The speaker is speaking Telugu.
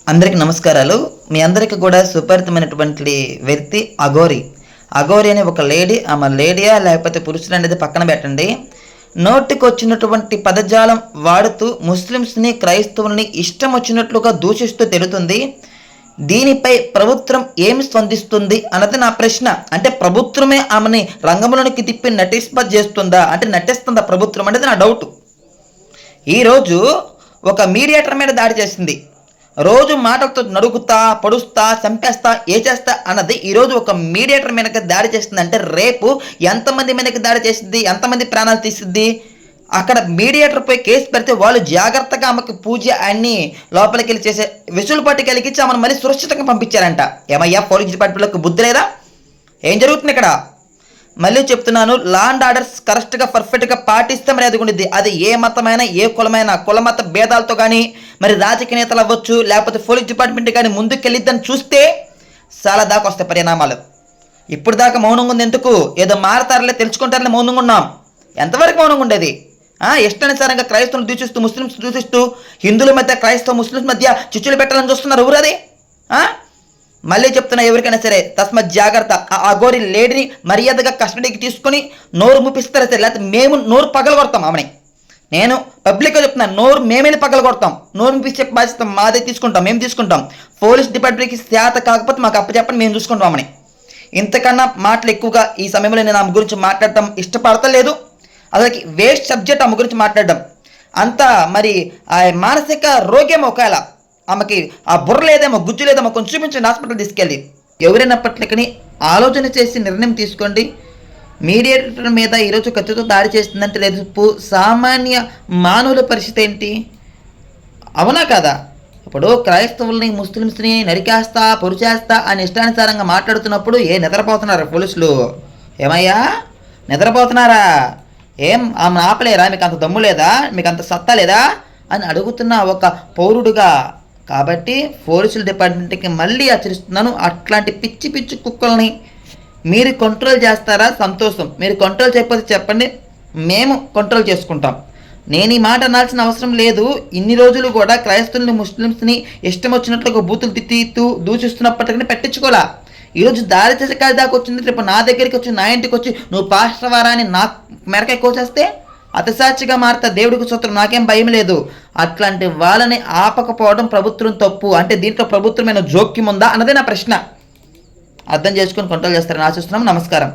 అందరికి నమస్కారాలు. మీ అందరికి కూడా సుపరితమైనటువంటి వ్యక్తి అఘోరి. అఘోరి అనే ఒక లేడీ, ఆమె లేడీయా లేకపోతే పురుషుడు అనేది పక్కన పెట్టండి. నోటికి వచ్చినటువంటి పదజాలం వాడుతూ ముస్లిమ్స్ని, క్రైస్తవుల్ని ఇష్టం వచ్చినట్లుగా దూషిస్తూ తిరుగుతుంది. దీనిపై ప్రభుత్వం ఏమి స్పందిస్తుంది అన్నది నా ప్రశ్న. అంటే ప్రభుత్వమే ఆమెని రంగంలోనికి తిప్పి చేస్తుందా, అంటే నటిస్తుందా ప్రభుత్వం అనేది నా డౌట్. ఈరోజు ఒక మీడియేటర్ మీద దాడి చేసింది. రోజు మాటలతో నడుగుతా, పొడుస్తా, చంపేస్తా, ఏ చేస్తా అన్నది ఈరోజు ఒక మీడియేటర్ మీదకి దాడి చేస్తుంది. అంటే రేపు ఎంతమంది మీదకి దాడి చేసింది, ఎంతమంది ప్రాణాలు తీసిద్ది? అక్కడ మీడియేటర్ పై కేసు పెడితే వాళ్ళు జాగ్రత్తగా ఆమెకు పూజ అన్ని లోపలికి వెళ్ళి చేసే వెసులుబాటు కలిగించి ఆమెను మళ్ళీ సురక్షితంగా పంపించారంట. ఏమయ్యా, పోలీస్ డిపార్ట్మెంట్లకు బుద్ధి లేదా? ఏం జరుగుతుంది ఇక్కడ? మళ్ళీ చెప్తున్నాను, లా అండ్ ఆర్డర్స్ కరెక్ట్గా పర్ఫెక్ట్గా పాటిస్తే మరి అది ఉండిద్ది. అది ఏ మతమైనా, ఏ కులమైనా, కులమత భేదాలతో కానీ, మరి రాజకీయ నేతలు అవ్వచ్చు, లేకపోతే పోలీస్ డిపార్ట్మెంట్ కానీ ముందుకెళ్ళిద్దని చూస్తే చాలా దాకా వస్తాయి పరిణామాలు. ఇప్పుడు దాకా మౌనంగా ఉంది ఎందుకు? ఏదో మారతారులే, తెలుసుకుంటారులే మౌనంగా ఉన్నాం. ఎంతవరకు మౌనంగా ఉండేది? ఇష్టానుసారంగా క్రైస్తవులు దూషిస్తూ, ముస్లిమ్స్ దూషిస్తూ, హిందువుల మధ్య, క్రైస్తవ ముస్లిమ్స్ మధ్య చిచ్చులు పెట్టాలని చూస్తున్నారు. ఎవరది? మళ్ళీ చెప్తున్నా, ఎవరికైనా సరే తస్మత్ జాగ్రత్త. ఆ అఘోరి లేడీని మర్యాదగా కస్టడీకి తీసుకొని నోరు ముపిస్తారా సరే, లేకపోతే మేము నోరు పగల కొడతాం ఆమెని. నేను పబ్లిక్గా చెప్తున్నాను, మేమే పగల కొడతాం. నోరు ముపించే బాధ్యత మాదే తీసుకుంటాం, మేము తీసుకుంటాం. పోలీస్ డిపార్ట్మెంట్కి శాత కాకపోతే మాకు అప్పచెప్పని మేము చూసుకుంటాం ఆమెని. ఇంతకన్నా మాటలు ఎక్కువగా ఈ సమయంలో నేను ఆమె గురించి మాట్లాడటం ఇష్టపడతలేదు. అసలుకి వేస్ట్ సబ్జెక్ట్ ఆమె గురించి మాట్లాడడం. అంతా మరి ఆ మానసిక రోగేమో, ఒకవేళ ఆమెకి ఆ బుర్ర లేదేమో, గుజ్జు లేదేమో, కొంచెం చూపించండి హాస్పిటల్ తీసుకెళ్ళి. ఎవరైనప్పటికీ ఆలోచన చేసి నిర్ణయం తీసుకోండి. మీడియేటర్ మీద ఈరోజు కత్తితో దాడి చేస్తుందంటే రేపు సామాన్య మానవుల పరిస్థితి ఏంటి? అవునా కదా? ఇప్పుడు క్రైస్తవుల్ని, ముస్లిమ్స్ని నరికేస్తా, పొరిచేస్తా అని ఇష్టానుసారంగా మాట్లాడుతున్నప్పుడు నిద్రపోతున్నారా పోలీసులు? ఏమయ్యా, నిద్రపోతున్నారా? ఆమె ఆపలేరా? మీకు అంత దమ్ము లేదా? మీకు అంత సత్తా లేదా అని అడుగుతున్న ఒక పౌరుడుగా. కాబట్టి పోలీసుల డిపార్ట్మెంట్కి మళ్ళీ హెచ్చరిస్తున్నాను, అట్లాంటి పిచ్చి పిచ్చి కుక్కల్ని మీరు కంట్రోల్ చేస్తారా? సంతోషం. మీరు కంట్రోల్ చేయకపోతే చెప్పండి, మేము కంట్రోల్ చేసుకుంటాం. నేను ఈ మాట అనాల్సిన అవసరం లేదు. ఇన్ని రోజులు కూడా క్రైస్తవుల్ని, ముస్లిమ్స్ని ఇష్టం వచ్చినట్లుగా బూతులు తిట్టితూ దూషిస్తున్నప్పటికీ పెట్టించుకోలే. ఈరోజు దారి చేసే కాడి దాకా వచ్చింది. రేపు నా దగ్గరికి వచ్చి, నా ఇంటికి వచ్చి నువ్వు పాస్టర్ వారా అని నా మెరకాయ కోసేస్తే అతసాక్షిగా మారుతా. దేవుడికి సూత్రం, నాకేం భయం లేదు. అట్లాంటి వాళ్ళని ఆపకపోవడం ప్రభుత్వం తప్పు. అంటే దీంట్లో ప్రభుత్వమైన జోక్యం ఉందా అన్నదే నా ప్రశ్న. అర్థం చేసుకొని కంట్రోల్ చేస్తారని ఆశిస్తున్నాం. నమస్కారం.